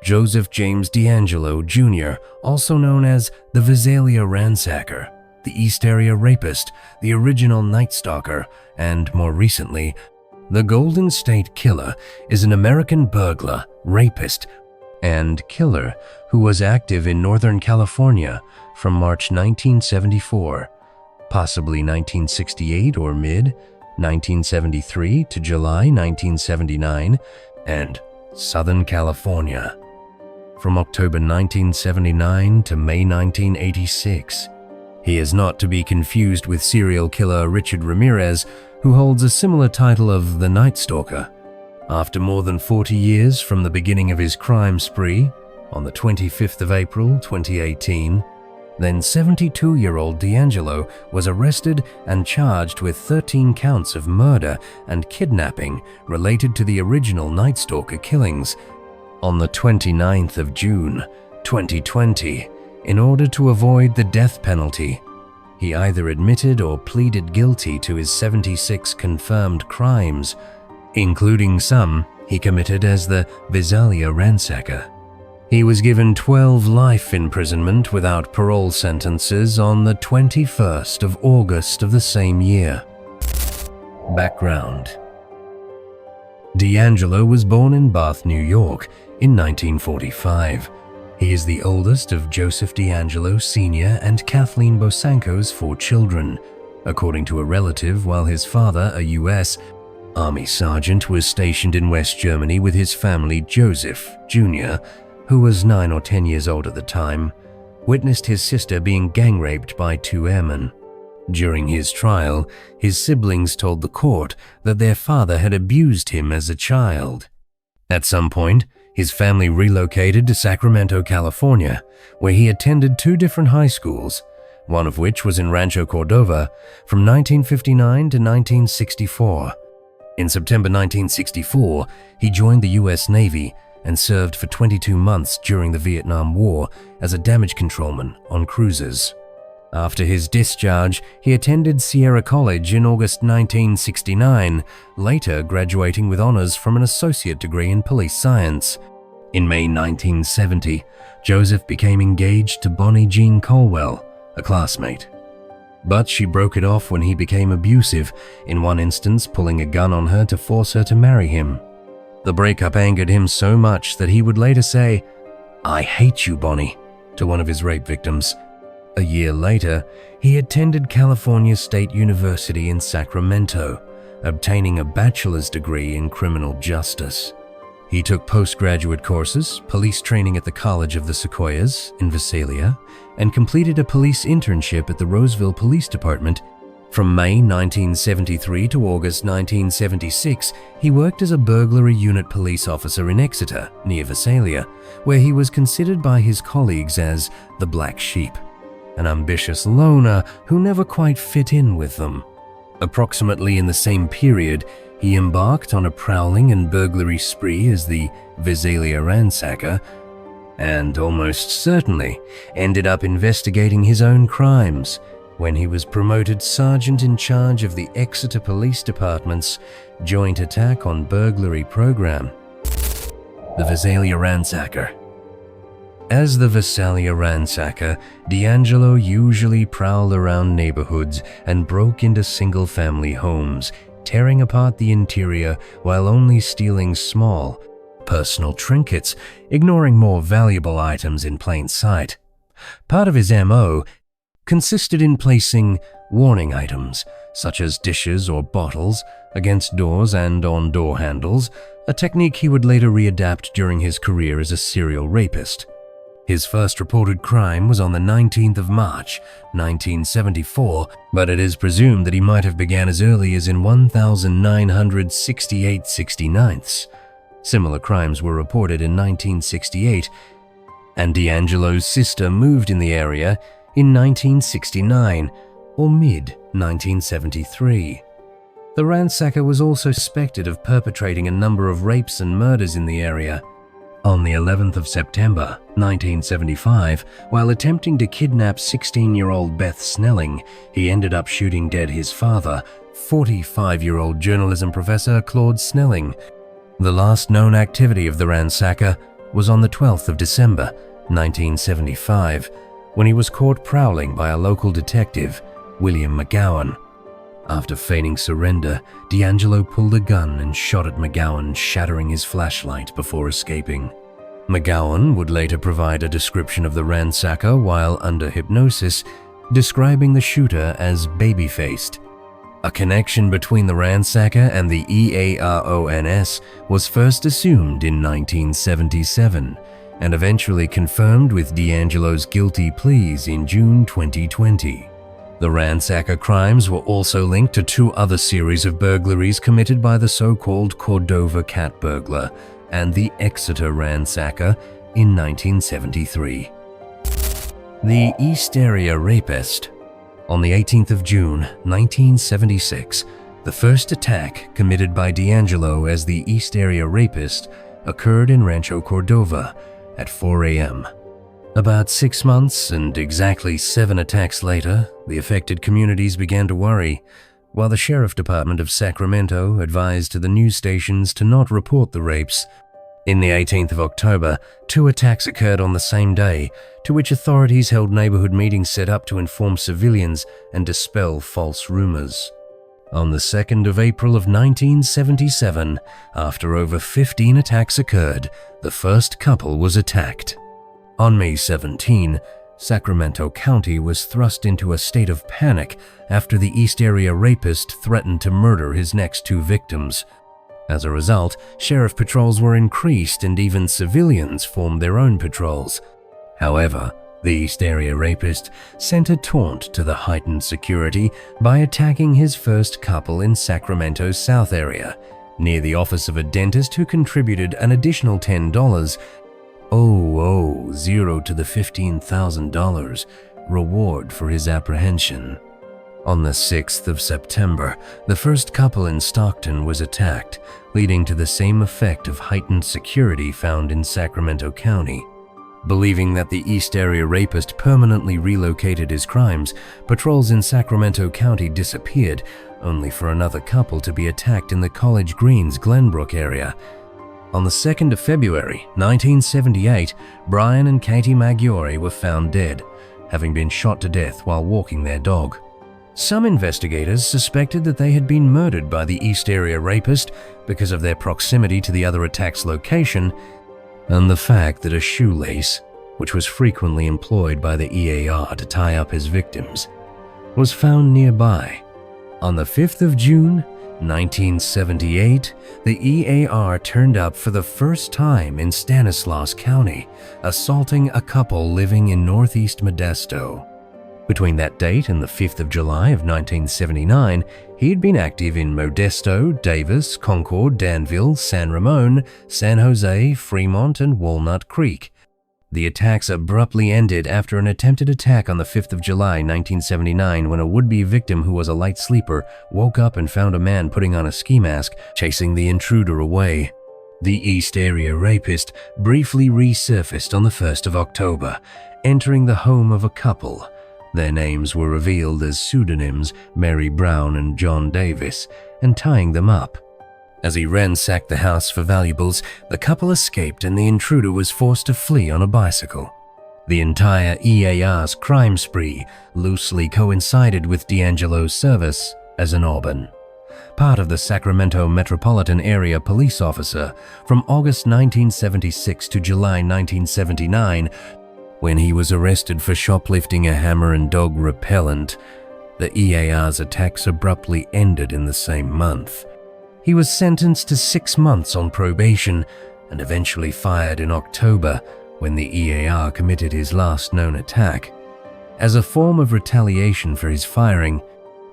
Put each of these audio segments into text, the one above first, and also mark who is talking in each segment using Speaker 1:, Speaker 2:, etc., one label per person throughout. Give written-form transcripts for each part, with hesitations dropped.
Speaker 1: Joseph James DeAngelo Jr., also known as the Visalia Ransacker, the East Area Rapist, the original Night Stalker, and more recently, the Golden State Killer, is an American burglar, rapist, and killer who was active in Northern California from March 1974, possibly 1968 or mid-1973 to July 1979, and Southern California from October 1979 to May 1986. He is not to be confused with serial killer Richard Ramirez, who holds a similar title of the Night Stalker. After more than 40 years from the beginning of his crime spree, on the 25th of April 2018, then 72-year-old DeAngelo was arrested and charged with 13 counts of murder and kidnapping related to the original Night Stalker killings on the 29th of June 2020. In order to avoid the death penalty, he either admitted or pleaded guilty to his 76 confirmed crimes, including some he committed as the Visalia Ransacker. He was given 12 life imprisonment without parole sentences on the 21st of August of the same year. Background: DeAngelo was born in Bath, New York in 1945. He is the oldest of Joseph DeAngelo Sr. and Kathleen Bosanko's 4 children, according to a relative, while his father, a U.S. Army sergeant, was stationed in West Germany with his family. Joseph Jr., who was 9 or 10 years old at the time, witnessed his sister being gang-raped by 2 airmen. During his trial, his siblings told the court that their father had abused him as a child. At some point, his family relocated to Sacramento, California, where he attended 2 different high schools, one of which was in Rancho Cordova, from 1959 to 1964. In September 1964, he joined the U.S. Navy and served for 22 months during the Vietnam War as a damage controlman on cruisers. After his discharge, he attended Sierra College in August 1969, later graduating with honors from an associate degree in police science. In May 1970, Joseph became engaged to Bonnie Jean Colwell, a classmate. But she broke it off when he became abusive, in one instance pulling a gun on her to force her to marry him. The breakup angered him so much that he would later say, "I hate you, Bonnie," to one of his rape victims. A year later, he attended California State University in Sacramento, obtaining a bachelor's degree in criminal justice. He took postgraduate courses, police training at the College of the Sequoias in Visalia, and completed a police internship at the Roseville Police Department. From May 1973 to August 1976, he worked as a burglary unit police officer in Exeter, near Visalia, where he was considered by his colleagues as the black sheep, an ambitious loner who never quite fit in with them. Approximately in the same period, he embarked on a prowling and burglary spree as the Visalia Ransacker, and almost certainly ended up investigating his own crimes when he was promoted sergeant in charge of the Exeter Police Department's Joint Attack on Burglary program. The Visalia Ransacker. As the Visalia Ransacker, DeAngelo usually prowled around neighborhoods and broke into single-family homes, tearing apart the interior while only stealing small, personal trinkets, ignoring more valuable items in plain sight. Part of his MO consisted in placing warning items, such as dishes or bottles, against doors and on door handles, a technique he would later readapt during his career as a serial rapist. His first reported crime was on the 19th of March, 1974, but it is presumed that he might have began as early as in 1968/69. Similar crimes were reported in 1968, and DeAngelo's sister moved in the area in 1969 or mid-1973. The ransacker was also suspected of perpetrating a number of rapes and murders in the area. On the 11th of September, 1975, while attempting to kidnap 16-year-old Beth Snelling, he ended up shooting dead his father, 45-year-old journalism professor Claude Snelling. The last known activity of the ransacker was on the 12th of December, 1975, when he was caught prowling by a local detective, William McGowan. After feigning surrender, DeAngelo pulled a gun and shot at McGowan, shattering his flashlight before escaping. McGowan would later provide a description of the ransacker while under hypnosis, describing the shooter as baby-faced. A connection between the ransacker and the EARONS was first assumed in 1977 and eventually confirmed with DeAngelo's guilty pleas in June 2020. The ransacker crimes were also linked to two other series of burglaries committed by the so-called Cordova cat burglar and the Exeter ransacker in 1973. The East Area Rapist. On the 18th of June, 1976, the first attack committed by DeAngelo as the East Area Rapist occurred in Rancho Cordova at 4 a.m. About 6 months and exactly 7 attacks later, the affected communities began to worry, while the Sheriff Department of Sacramento advised the news stations to not report the rapes. In the 18th of October, 2 attacks occurred on the same day, to which authorities held neighborhood meetings set up to inform civilians and dispel false rumors. On the 2nd of April of 1977, after over 15 attacks occurred, the first couple was attacked. On May 17, Sacramento County was thrust into a state of panic after the East Area Rapist threatened to murder his next 2 victims. As a result, sheriff patrols were increased and even civilians formed their own patrols. However, the East Area Rapist sent a taunt to the heightened security by attacking his first couple in Sacramento's South area, near the office of a dentist who contributed an additional $10, 0 to the $15,000 reward for his apprehension. On the 6th of September, the first couple in Stockton was attacked, leading to the same effect of heightened security found in Sacramento County. Believing that the East Area Rapist permanently relocated his crimes, patrols in Sacramento County disappeared, only for another couple to be attacked in the College Greens, Glenbrook area. On the 2nd of February, 1978, Brian and Katie Maggiore were found dead, having been shot to death while walking their dog. Some investigators suspected that they had been murdered by the East Area Rapist because of their proximity to the other attack's location and the fact that a shoelace, which was frequently employed by the EAR to tie up his victims, was found nearby. On the 5th of June, 1978, the EAR turned up for the first time in Stanislaus County, assaulting a couple living in northeast Modesto. Between that date and the 5th of July of 1979, he had been active in Modesto, Davis, Concord, Danville, San Ramon, San Jose, Fremont, and Walnut Creek. The attacks abruptly ended after an attempted attack on the 5th of July 1979 when a would-be victim who was a light sleeper woke up and found a man putting on a ski mask, chasing the intruder away. The East Area Rapist briefly resurfaced on the 1st of October, entering the home of a couple. Their names were revealed as pseudonyms Mary Brown and John Davis, and tying them up. As he ransacked the house for valuables, the couple escaped and the intruder was forced to flee on a bicycle. The entire EAR's crime spree loosely coincided with DeAngelo's service as an Auburn, part of the Sacramento Metropolitan Area Police Officer from August 1976 to July 1979, when he was arrested for shoplifting a hammer and dog repellent. The EAR's attacks abruptly ended in the same month. He was sentenced to 6 months on probation and eventually fired in October when the EAR committed his last known attack. As a form of retaliation for his firing,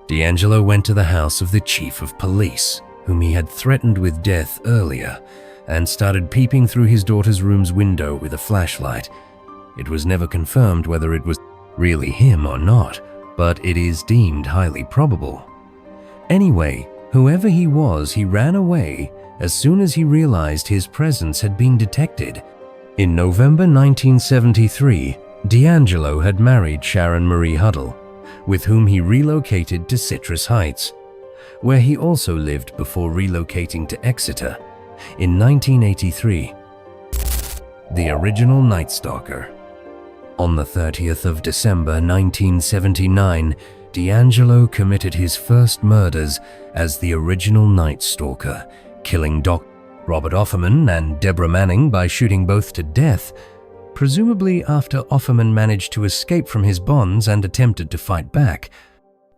Speaker 1: DeAngelo went to the house of the chief of police, whom he had threatened with death earlier, and started peeping through his daughter's room's window with a flashlight. It was never confirmed whether it was really him or not, but it is deemed highly probable. Anyway, whoever he was, he ran away as soon as he realized his presence had been detected. In November 1973, DeAngelo had married Sharon Marie Huddle, with whom he relocated to Citrus Heights, where he also lived before relocating to Exeter. In 1983, the original Night Stalker. On the 30th of December 1979, DeAngelo committed his first murders as the original Night Stalker, killing Dr. Robert Offerman and Deborah Manning by shooting both to death, presumably after Offerman managed to escape from his bonds and attempted to fight back.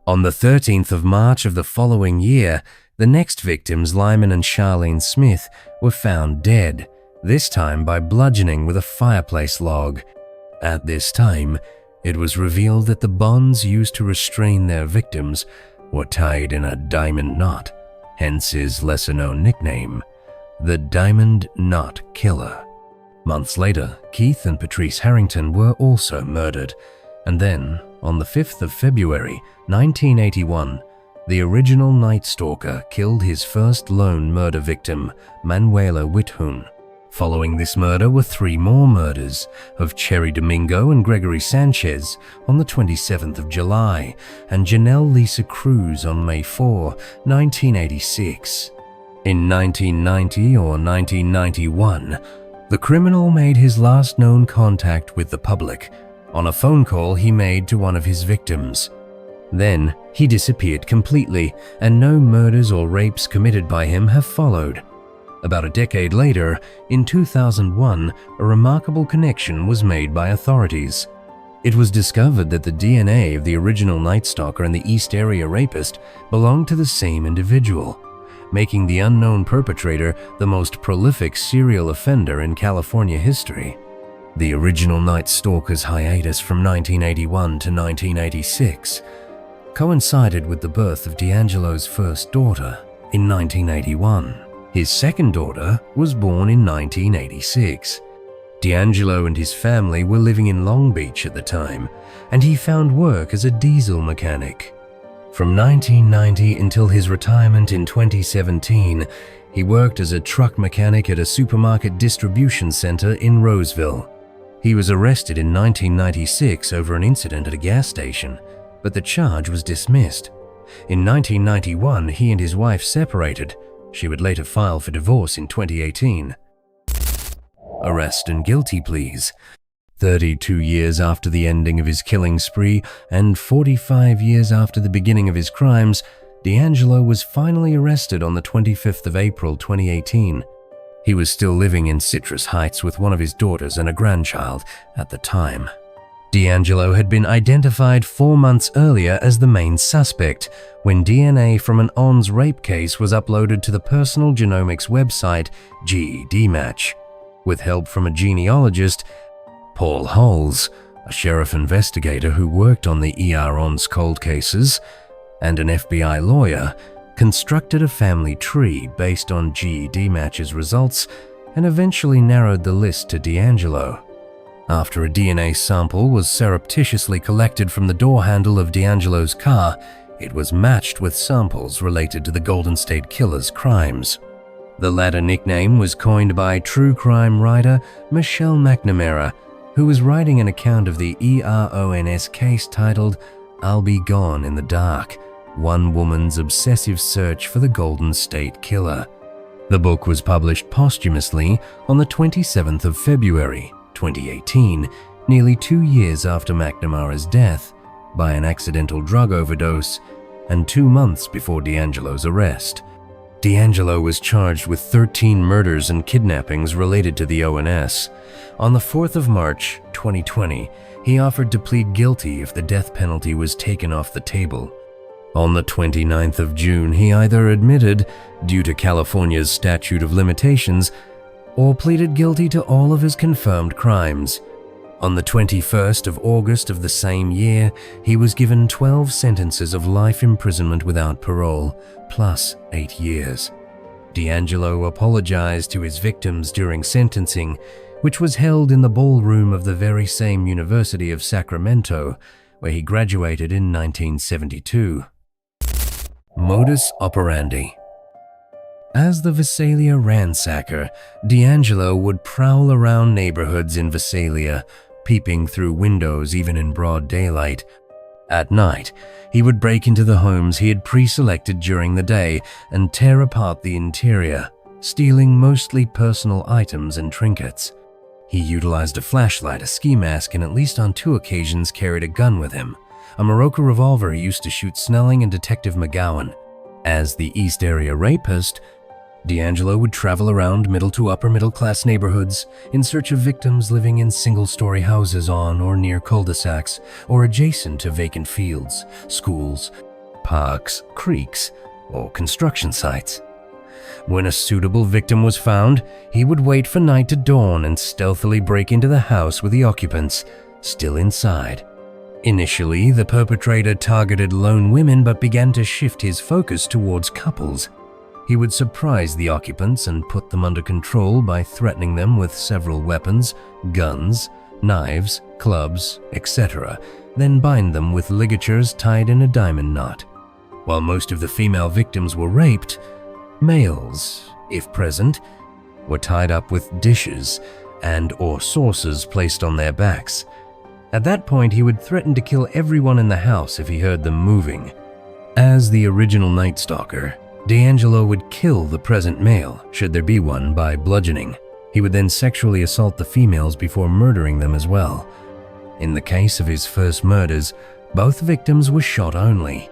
Speaker 1: On the 13th of March of the following year, the next victims, Lyman and Charlene Smith, were found dead, this time by bludgeoning with a fireplace log. At this time, it was revealed that the bonds used to restrain their victims were tied in a diamond knot, hence his lesser-known nickname, the Diamond Knot Killer. Months later, Keith and Patrice Harrington were also murdered, and then, on the 5th of February 1981, the original Night Stalker killed his first lone murder victim, Manuela Withun. Following this murder were 3 more murders of Cherry Domingo and Gregory Sanchez on the 27th of July and Janelle Lisa Cruz on May 4, 1986. In 1990 or 1991, the criminal made his last known contact with the public on a phone call he made to one of his victims. Then, he disappeared completely, and no murders or rapes committed by him have followed. About a decade later, in 2001, a remarkable connection was made by authorities. It was discovered that the DNA of the original Night Stalker and the East Area Rapist belonged to the same individual, making the unknown perpetrator the most prolific serial offender in California history. The original Night Stalker's hiatus from 1981 to 1986 coincided with the birth of DeAngelo's first daughter in 1981. His second daughter was born in 1986. DeAngelo and his family were living in Long Beach at the time, and he found work as a diesel mechanic. From 1990 until his retirement in 2017, he worked as a truck mechanic at a supermarket distribution center in Roseville. He was arrested in 1996 over an incident at a gas station, but the charge was dismissed. In 1991, he and his wife separated. She would later file for divorce in 2018. Arrest and guilty pleas. 32 years after the ending of his killing spree and 45 years after the beginning of his crimes, DeAngelo was finally arrested on the 25th of April 2018. He was still living in Citrus Heights with one of his daughters and a grandchild at the time. DeAngelo had been identified 4 months earlier as the main suspect when DNA from an ONS rape case was uploaded to the personal genomics website GED Match. With help from a genealogist, Paul Holes, a sheriff investigator who worked on the ONS cold cases, and an FBI lawyer, constructed a family tree based on GED Match's results and eventually narrowed the list to DeAngelo. After a DNA sample was surreptitiously collected from the door handle of DeAngelo's car, it was matched with samples related to the Golden State Killer's crimes. The latter nickname was coined by true crime writer Michelle McNamara, who was writing an account of the ERONS case titled "I'll Be Gone in the Dark: One Woman's Obsessive Search for the Golden State Killer." The book was published posthumously on the 27th of February, 2018, nearly 2 years after McNamara's death by an accidental drug overdose and 2 months before DeAngelo's arrest. DeAngelo was charged with 13 murders and kidnappings related to the ONS. On the 4th of March, 2020, he offered to plead guilty if the death penalty was taken off the table. On the 29th of June, he either admitted, due to California's statute of limitations, or pleaded guilty to all of his confirmed crimes. On the 21st of August of the same year, he was given 12 sentences of life imprisonment without parole, plus 8 years. DeAngelo apologized to his victims during sentencing, which was held in the ballroom of the very same University of Sacramento, where he graduated in 1972. Modus Operandi. As the Visalia Ransacker, DeAngelo would prowl around neighborhoods in Visalia, peeping through windows even in broad daylight. At night, he would break into the homes he had pre-selected during the day and tear apart the interior, stealing mostly personal items and trinkets. He utilized a flashlight, a ski mask, and at least on 2 occasions carried a gun with him, a Morocco revolver he used to shoot Snelling and Detective McGowan. As the East Area Rapist, DeAngelo would travel around middle to upper middle class neighborhoods in search of victims living in single-story houses on or near cul-de-sacs or adjacent to vacant fields, schools, parks, creeks, or construction sites. When a suitable victim was found, he would wait for night to dawn and stealthily break into the house with the occupants still inside. Initially, the perpetrator targeted lone women but began to shift his focus towards couples. He would surprise the occupants and put them under control by threatening them with several weapons, guns, knives, clubs, etc., then bind them with ligatures tied in a diamond knot. While most of the female victims were raped, males, if present, were tied up with dishes and/or saucers placed on their backs. At that point, he would threaten to kill everyone in the house if he heard them moving. As the original Night Stalker, DeAngelo would kill the present male, should there be one, by bludgeoning. He would then sexually assault the females before murdering them as well. In the case of his first murders, both victims were shot only.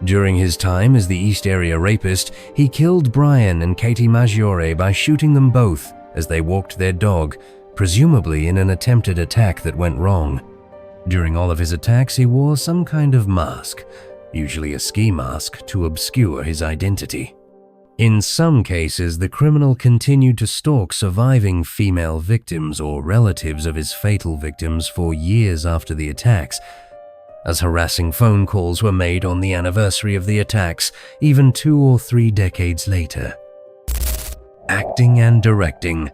Speaker 1: During his time as the East Area Rapist, he killed Brian and Katie Maggiore by shooting them both as they walked their dog, presumably in an attempted attack that went wrong. During all of his attacks, he wore some kind of mask, usually a ski mask, to obscure his identity. In some cases, the criminal continued to stalk surviving female victims or relatives of his fatal victims for years after the attacks, as harassing phone calls were made on the anniversary of the attacks, even 2 or 3 decades later. Acting and directing.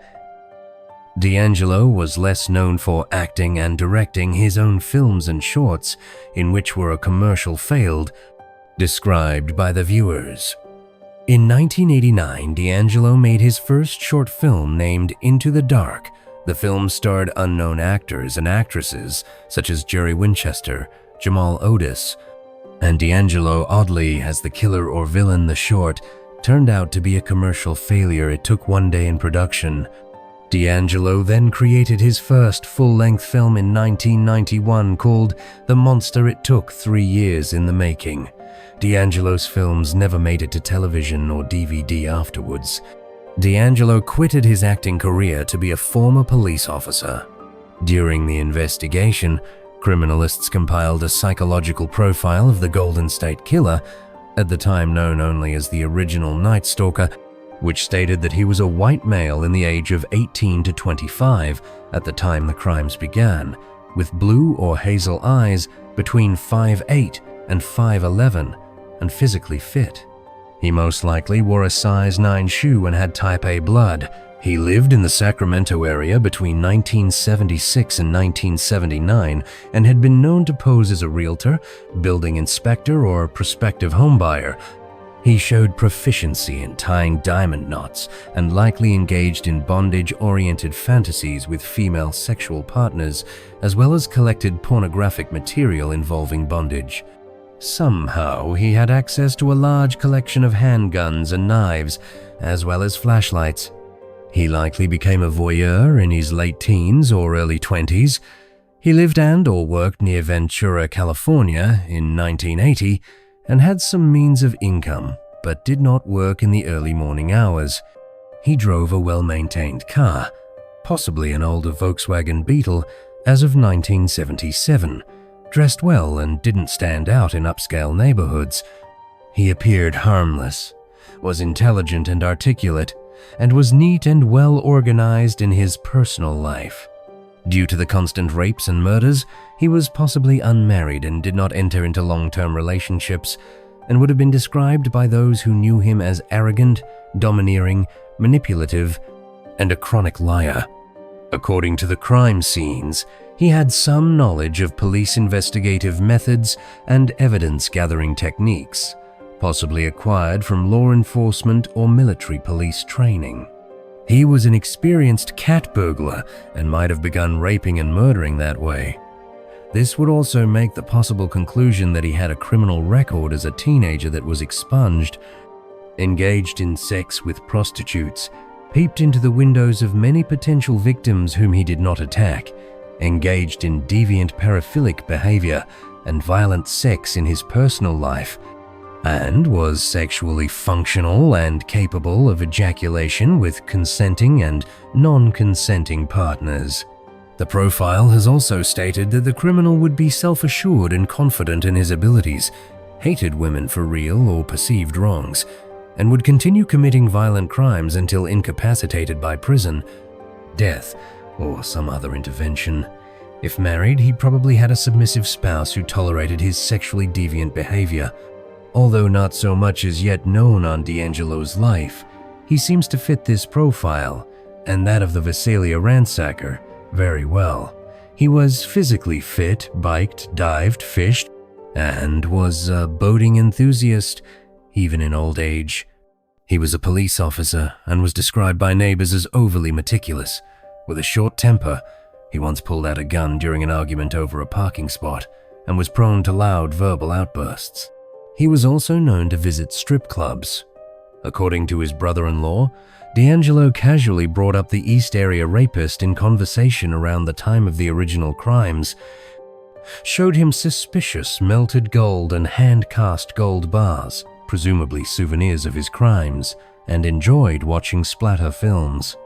Speaker 1: DeAngelo was less known for acting and directing his own films and shorts, in which were a commercial failed, described by the viewers. In 1989, DeAngelo made his first short film named Into the Dark. The film starred unknown actors and actresses such as Jerry Winchester, Jamal Otis, and DeAngelo, oddly, as the killer or villain. The short turned out to be a commercial failure. It took 1 day in production. DeAngelo then created his first full-length film in 1991 called The Monster. It took 3 years in the making. DeAngelo's films never made it to television or DVD afterwards. DeAngelo quitted his acting career to be a former police officer. During the investigation, criminalists compiled a psychological profile of the Golden State Killer, at the time known only as the original Night Stalker, which stated that he was a white male in the age of 18 to 25 at the time the crimes began, with blue or hazel eyes, between 5'8" and 5'11", and physically fit. He most likely wore a size 9 shoe and had type A blood. He lived in the Sacramento area between 1976 and 1979 and had been known to pose as a realtor, building inspector, or prospective homebuyer. He showed proficiency in tying diamond knots and likely engaged in bondage-oriented fantasies with female sexual partners, as well as collected pornographic material involving bondage. Somehow, he had access to a large collection of handguns and knives, as well as flashlights. He likely became a voyeur in his late teens or early 20s. He lived and/or worked near Ventura, California in 1980, and had some means of income, but did not work in the early morning hours. He drove a well-maintained car, possibly an older Volkswagen Beetle, as of 1977, dressed well and didn't stand out in upscale neighborhoods. He appeared harmless, was intelligent and articulate, and was neat and well-organized in his personal life. Due to the constant rapes and murders, he was possibly unmarried and did not enter into long-term relationships, and would have been described by those who knew him as arrogant, domineering, manipulative, and a chronic liar. According to the crime scenes, he had some knowledge of police investigative methods and evidence-gathering techniques, possibly acquired from law enforcement or military police training. He was an experienced cat burglar and might have begun raping and murdering that way. This would also make the possible conclusion that he had a criminal record as a teenager that was expunged, engaged in sex with prostitutes, peeped into the windows of many potential victims whom he did not attack, engaged in deviant paraphilic behavior and violent sex in his personal life, and was sexually functional and capable of ejaculation with consenting and non-consenting partners. The profile has also stated that the criminal would be self-assured and confident in his abilities, hated women for real or perceived wrongs, and would continue committing violent crimes until incapacitated by prison, death, or some other intervention. If married, he probably had a submissive spouse who tolerated his sexually deviant behavior. Although not so much is yet known on DeAngelo's life, he seems to fit this profile, and that of the Visalia Ransacker, very well. He was physically fit, biked, dived, fished, and was a boating enthusiast, even in old age. He was a police officer and was described by neighbors as overly meticulous. With a short temper, he once pulled out a gun during an argument over a parking spot and was prone to loud verbal outbursts. He was also known to visit strip clubs. According to his brother-in-law, DeAngelo casually brought up the East Area Rapist in conversation around the time of the original crimes, showed him suspicious melted gold and hand-cast gold bars, presumably souvenirs of his crimes, and enjoyed watching splatter films.